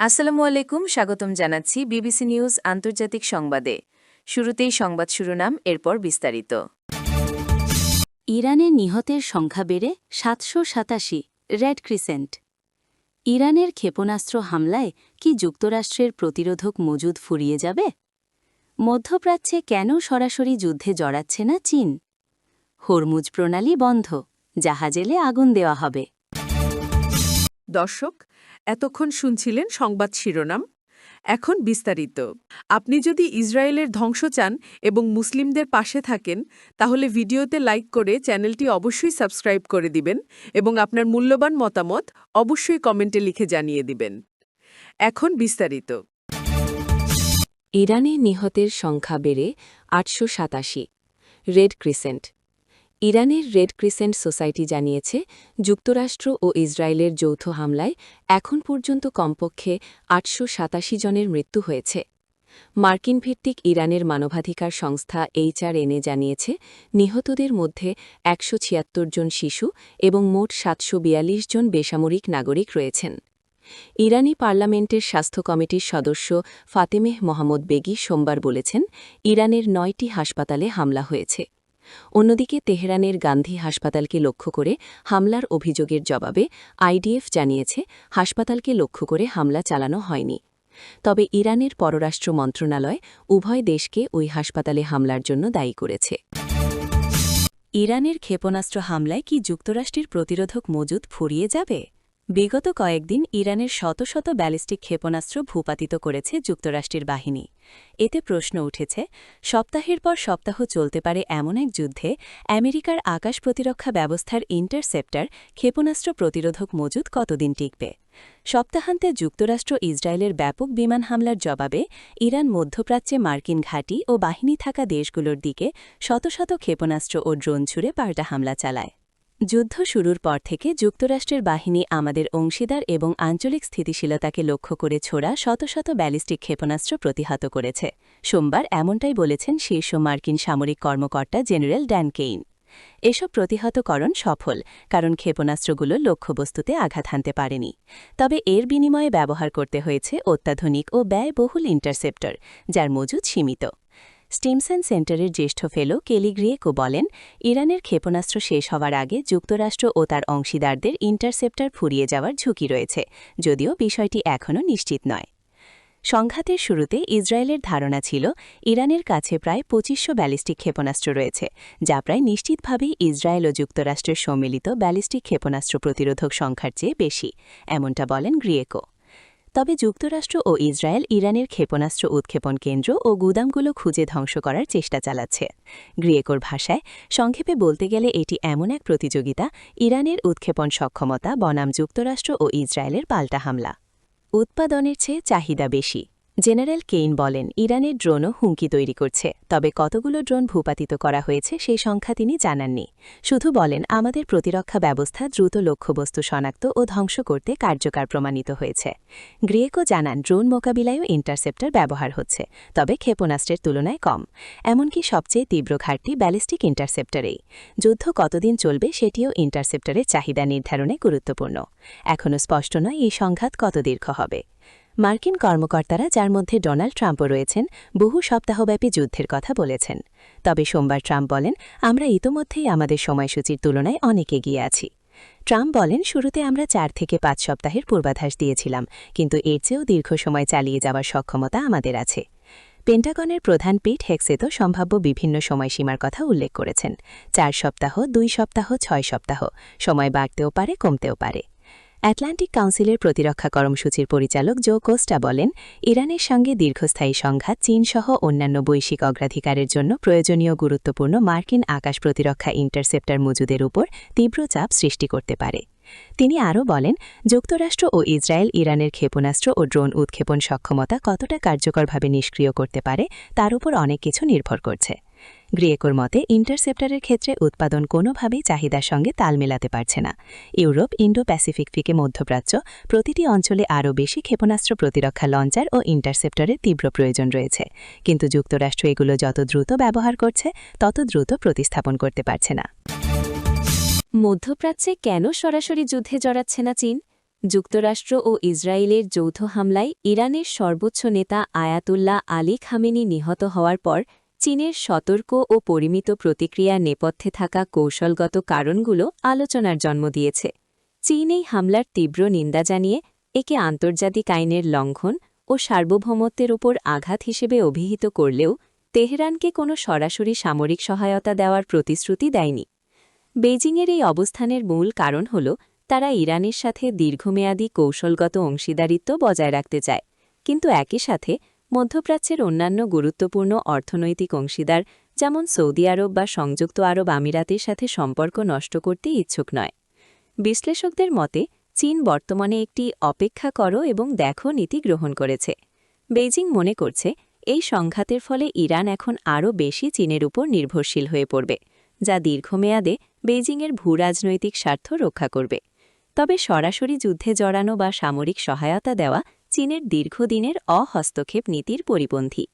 আসসালামু আলাইকুম, স্বাগতম জানাচ্ছি বিবিসি নিউজ আন্তর্জাতিক সংবাদে। শুরুতেই সংবাদ শিরোনাম, এরপর বিস্তারিত। ইরানে নিহতের সংখ্যা বেড়ে ৭৮৭, রেড ক্রিসেন্ট। ইরানের ক্ষেপণাস্ত্র হামলায় কি যুক্তরাষ্ট্রের প্রতিরোধক মজুদ ফুরিয়ে যাবে? মধ্যপ্রাচ্যে কেন সরাসরি যুদ্ধে জড়াচ্ছে না চীন? হরমুজ প্রণালী বন্ধ, জাহাজেলে আগুন দেওয়া হবে। দর্শক, এতক্ষণ শুনছিলেন সংবাদ শিরোনাম। এখন বিস্তারিত। আপনি যদি ইসরায়েলের ধ্বংস চান এবং মুসলিমদের পাশে থাকেন, তাহলে ভিডিওতে লাইক করে চ্যানেলটি অবশ্যই সাবস্ক্রাইব করে দিবেন এবং আপনার মূল্যবান মতামত অবশ্যই কমেন্টে লিখে জানিয়ে দিবেন। এখন বিস্তারিত। ইরানে নিহতের সংখ্যা বেড়ে ৮৮৭, রেড ক্রিসেন্ট। ইরানের রেড ক্রিসেন্ট সোসাইটি জানিয়েছে, যুক্তরাষ্ট্র ও ইসরায়েলের যৌথ হামলায় এখন পর্যন্ত কমপক্ষে ৮৮৭ জনের মৃত্যু হয়েছে। মার্কিন ভিত্তিক ইরানের মানবাধিকার সংস্থা HRN জানিয়েছে, নিহতদের মধ্যে ১৭৬ জন শিশু এবং মোট ৭৪২ জন বেসামরিক নাগরিক রয়েছেন। ইরানি পার্লামেন্টের স্বাস্থ্য কমিটির সদস্য ফাতেমেহ মোহাম্মদ বেগি সোমবার বলেছেন, ইরানের ৯টি হাসপাতালে হামলা হয়েছে। অন্যদিকে তেহরানের গান্ধী হাসপাতালকে লক্ষ্য করে হামলার অভিযোগের জবাবে IDF জানিয়েছে, হাসপাতালকে লক্ষ্য করে হামলা চালানো হয়নি। তবে ইরানের পররাষ্ট্র মন্ত্রণালয় উভয় দেশকে ওই হাসপাতালে হামলার জন্য দায়ী করেছে। ইরানের ক্ষেপণাস্ত্র হামলায় কি যুক্তরাষ্ট্রের প্রতিরোধক মজুদ ফুরিয়ে যাবে? বিগত কয়েকদিন ইরানের শত শত ব্যালিস্টিক ক্ষেপণাস্ত্র ভূপাতিত করেছে যুক্তরাষ্ট্রের বাহিনী। এতে প্রশ্ন উঠেছে, সপ্তাহের পর সপ্তাহ চলতে পারে এমন এক যুদ্ধে আমেরিকার আকাশ প্রতিরক্ষা ব্যবস্থার ইন্টারসেপ্টর ক্ষেপণাস্ত্র প্রতিরোধক মজুদ কতদিন টিকবে? সপ্তাহান্তে যুক্তরাষ্ট্র ইসরায়েলের ব্যাপক বিমান হামলার জবাবে ইরান মধ্যপ্রাচ্যে মার্কিন ঘাঁটি ও বাহিনী থাকা দেশগুলোর দিকে শত শত ক্ষেপণাস্ত্র ও ড্রোন ছুড়ে পাল্টা হামলা চালায়। যুদ্ধ শুরুর পর থেকে যুক্তরাষ্ট্রের বাহিনী আমাদের অংশীদার এবং আঞ্চলিক স্থিতিশীলতাকে লক্ষ্য করে ছোড়া শত শত ব্যালিস্টিক ক্ষেপণাস্ত্র প্রতিহত করেছে। সোমবার এমনটাই বলেছেন শীর্ষ মার্কিন সামরিক কর্মকর্তা জেনারেল ড্যান কেইন। এসব প্রতিহতকরণ সফল, কারণ ক্ষেপণাস্ত্রগুলো লক্ষ্যবস্তুতে আঘাত হানতে পারেনি। তবে এর বিনিময়ে ব্যবহার করতে হয়েছে অত্যাধুনিক ও ব্যয়বহুল ইন্টারসেপ্টর, যার মজুদ সীমিত। স্টিমসন সেন্টারের জ্যেষ্ঠ ফেলো কেলি গ্রিয়েকো বলেন, ইরানের ক্ষেপণাস্ত্র শেষ হওয়ার আগে যুক্তরাষ্ট্র ও তার অংশীদারদের ইন্টারসেপ্টর ফুরিয়ে যাওয়ার ঝুঁকি রয়েছে, যদিও বিষয়টি এখনও নিশ্চিত নয়। সংঘাতের শুরুতে ইসরায়েলের ধারণা ছিল, ইরানের কাছে প্রায় ২৫০০ ব্যালিস্টিক ক্ষেপণাস্ত্র রয়েছে, যা প্রায় নিশ্চিতভাবেই ইসরায়েল ও যুক্তরাষ্ট্রের সম্মিলিত ব্যালিস্টিক ক্ষেপণাস্ত্র প্রতিরোধক সংখ্যার চেয়ে বেশি, এমনটা বলেন গ্রিয়েকো। তবে যুক্তরাষ্ট্র ও ইসরায়েল ইরানের ক্ষেপণাস্ত্র উৎক্ষেপণ কেন্দ্র ও গুদামগুলো খুঁজে ধ্বংস করার চেষ্টা চালাচ্ছে। গ্রিয়েকোর ভাষায়, সংক্ষেপে বলতে গেলে এটি এমন এক প্রতিযোগিতা, ইরানের উৎক্ষেপণ সক্ষমতা বনাম যুক্তরাষ্ট্র ও ইসরায়েলের পাল্টা হামলা। উৎপাদনের চেয়ে চাহিদা বেশি। জেনারেল কেইন বলেন, ইরানের ড্রোনও হুমকি তৈরি করছে, তবে কতগুলো ড্রোন ভূপাতিত করা হয়েছে সেই সংখ্যা তিনি জানাননি। শুধু বলেন, আমাদের প্রতিরক্ষা ব্যবস্থা দ্রুত লক্ষ্যবস্তু শনাক্ত ও ধ্বংস করতে কার্যকর প্রমাণিত হয়েছে। গ্রিয়েকো জানান, ড্রোন মোকাবিলায়ও ইন্টারসেপ্টর ব্যবহার হচ্ছে, তবে ক্ষেপণাস্ত্রের তুলনায় কম। এমনকি সবচেয়ে তীব্র ঘাটতি ব্যালিস্টিক ইন্টারসেপ্টরেই। যুদ্ধ কতদিন চলবে সেটিও ইন্টারসেপ্টরের চাহিদা নির্ধারণে গুরুত্বপূর্ণ। এখনও স্পষ্ট নয় এই সংঘাত কত দীর্ঘ হবে। মার্কিন কর্মকর্তারা, যার মধ্যে ডোনাল্ড ট্রাম্পও রয়েছেন, বহু সপ্তাহব্যাপী যুদ্ধের কথা বলেছেন। তবে সোমবার ট্রাম্প বলেন, আমরা ইতোমধ্যেই আমাদের সময়সূচির তুলনায় অনেক এগিয়ে আছি। ট্রাম্প বলেন, শুরুতে আমরা ৪ থেকে ৫ সপ্তাহের পূর্বাভাস দিয়েছিলাম, কিন্তু এর চেয়েও দীর্ঘ সময় চালিয়ে যাওয়ার সক্ষমতা আমাদের আছে। পেন্টাগনের প্রধান পিট হেক্সেতো সম্ভাব্য বিভিন্ন সময়সীমার কথা উল্লেখ করেছেন। ৪ সপ্তাহ, ২ সপ্তাহ, ৬ সপ্তাহ, সময় বাড়তেও পারে, কমতেও পারে। আটলান্টিক কাউন্সিলের প্রতিরক্ষা কর্মসূচির পরিচালক জো কোস্টা বলেন, ইরানের সঙ্গে দীর্ঘস্থায়ী সংঘাত চীনসহ অন্যান্য বৈশ্বিক অগ্রাধিকারের জন্য প্রয়োজনীয় গুরুত্বপূর্ণ মার্কিন আকাশ প্রতিরক্ষা ইন্টারসেপ্টর মজুদের উপর তীব্র চাপ সৃষ্টি করতে পারে। তিনি আরও বলেন, যুক্তরাষ্ট্র ও ইসরায়েল ইরানের ক্ষেপণাস্ত্র ও ড্রোন উৎক্ষেপণ সক্ষমতা কতটা কার্যকরভাবে নিষ্ক্রিয় করতে পারে তার উপর অনেক কিছু নির্ভর করছে। গ্রিয়েকোর মতে, ইন্টারসেপ্টরের ক্ষেত্রে উৎপাদন কোনোভাবেই চাহিদার সঙ্গে তাল মেলাতে পারছে না। ইউরোপ, ইন্ডো প্যাসিফিক থেকে মধ্যপ্রাচ্য, প্রতিটি অঞ্চলে আরও বেশি ক্ষেপণাস্ত্র প্রতিরক্ষা লঞ্চার ও ইন্টারসেপ্টরের তীব্র প্রয়োজন রয়েছে, কিন্তু যুক্তরাষ্ট্র এগুলো যত দ্রুত ব্যবহার করছে, তত দ্রুত প্রতিস্থাপন করতে পারছে না। মধ্যপ্রাচ্যে কেন সরাসরি যুদ্ধে জড়াচ্ছে না চীন? যুক্তরাষ্ট্র ও ইসরায়েলের যৌথ হামলায় ইরানের সর্বোচ্চ নেতা আয়াতুল্লাহ আলী খামেনি নিহত হওয়ার পর চীনের সতর্ক ও পরিমিত প্রতিক্রিয়ার নেপথ্যে থাকা কৌশলগত কারণগুলো আলোচনার জন্ম দিয়েছে। চীন এই হামলার তীব্র নিন্দা জানিয়ে একে আন্তর্জাতিক আইনের লঙ্ঘন ও সার্বভৌমত্বের ওপর আঘাত হিসেবে অভিহিত করলেও তেহরানকে কোনো সরাসরি সামরিক সহায়তা দেওয়ার প্রতিশ্রুতি দেয়নি। বেইজিংয়ের এই অবস্থানের মূল কারণ হল তারা ইরানের সাথে দীর্ঘমেয়াদী কৌশলগত অংশীদারিত্ব বজায় রাখতে চায়, কিন্তু একই সাথে মধ্যপ্রাচ্যের অন্যান্য গুরুত্বপূর্ণ অর্থনৈতিক অংশীদার যেমন সৌদি আরব বা সংযুক্ত আরব আমিরাতের সাথে সম্পর্ক নষ্ট করতে ইচ্ছুক নয়। বিশ্লেষকদের মতে চীন বর্তমানে একটি অপেক্ষা করো এবং দেখো নীতি গ্রহণ করেছে। বেইজিং মনে করছে এই সংঘাতের ফলে ইরান এখন আরও বেশি চীনের উপর নির্ভরশীল হয়ে পড়বে, যা দীর্ঘমেয়াদে বেইজিংয়ের ভূরাজনৈতিক স্বার্থ রক্ষা করবে। তবে সরাসরি যুদ্ধে জড়ানো বা সামরিক সহায়তা দেওয়া চীনের দীর্ঘদিনের অহস্তক্ষেপ নীতির পরিপন্থী।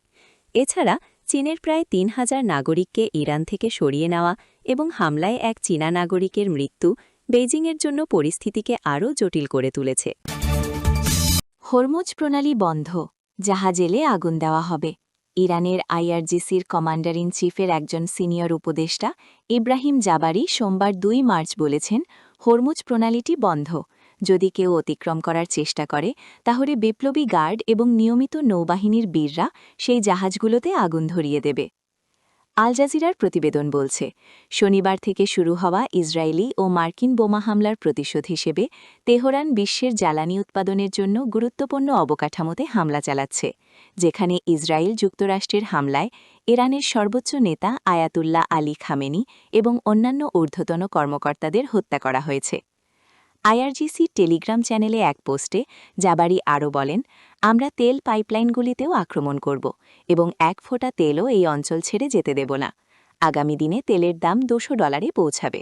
এছাড়া চীনের প্রায় ৩,০০০ নাগরিককে ইরান থেকে সরিয়ে নেওয়া এবং হামলায় এক চীনা নাগরিকের মৃত্যু বেইজিংয়ের জন্য পরিস্থিতিকে আরও জটিল করে তুলেছে। হরমুজ প্রণালী বন্ধ, জাহাজ এলে আগুন দেওয়া হবে। ইরানের আইআরজিসির কমান্ডার ইন চিফের একজন সিনিয়র উপদেষ্টা ইব্রাহিম জাবারি সোমবার ২ মার্চ বলেছেন, হরমুজ প্রণালীটি বন্ধ। যদি কেউ অতিক্রম করার চেষ্টা করে তাহলে বিপ্লবী গার্ড এবং নিয়মিত নৌবাহিনীর বীররা সেই জাহাজগুলোতে আগুন ধরিয়ে দেবে। আল জাজিরার প্রতিবেদন বলছে, শনিবার থেকে শুরু হওয়া ইসরায়েলি ও মার্কিন বোমা হামলার প্রতিশোধ হিসেবে তেহরান বিশ্বের জ্বালানি উৎপাদনের জন্য গুরুত্বপূর্ণ অবকাঠামোতে হামলা চালাচ্ছে, যেখানে ইসরায়েল যুক্তরাষ্ট্রের হামলায় ইরানের সর্বোচ্চ নেতা আয়াতুল্লাহ আলী খামেনি এবং অন্যান্য ঊর্ধ্বতন কর্মকর্তাদের হত্যা করা হয়েছে। আইআরজিসি টেলিগ্রাম চ্যানেলে এক পোস্টে জাবারি আরও বলেন, আমরা তেল পাইপলাইনগুলিতেও আক্রমণ করব এবং ১ ফোঁটা তেলও এই অঞ্চল ছেড়ে যেতে দেব না। আগামী দিনে তেলের দাম $200 পৌঁছাবে।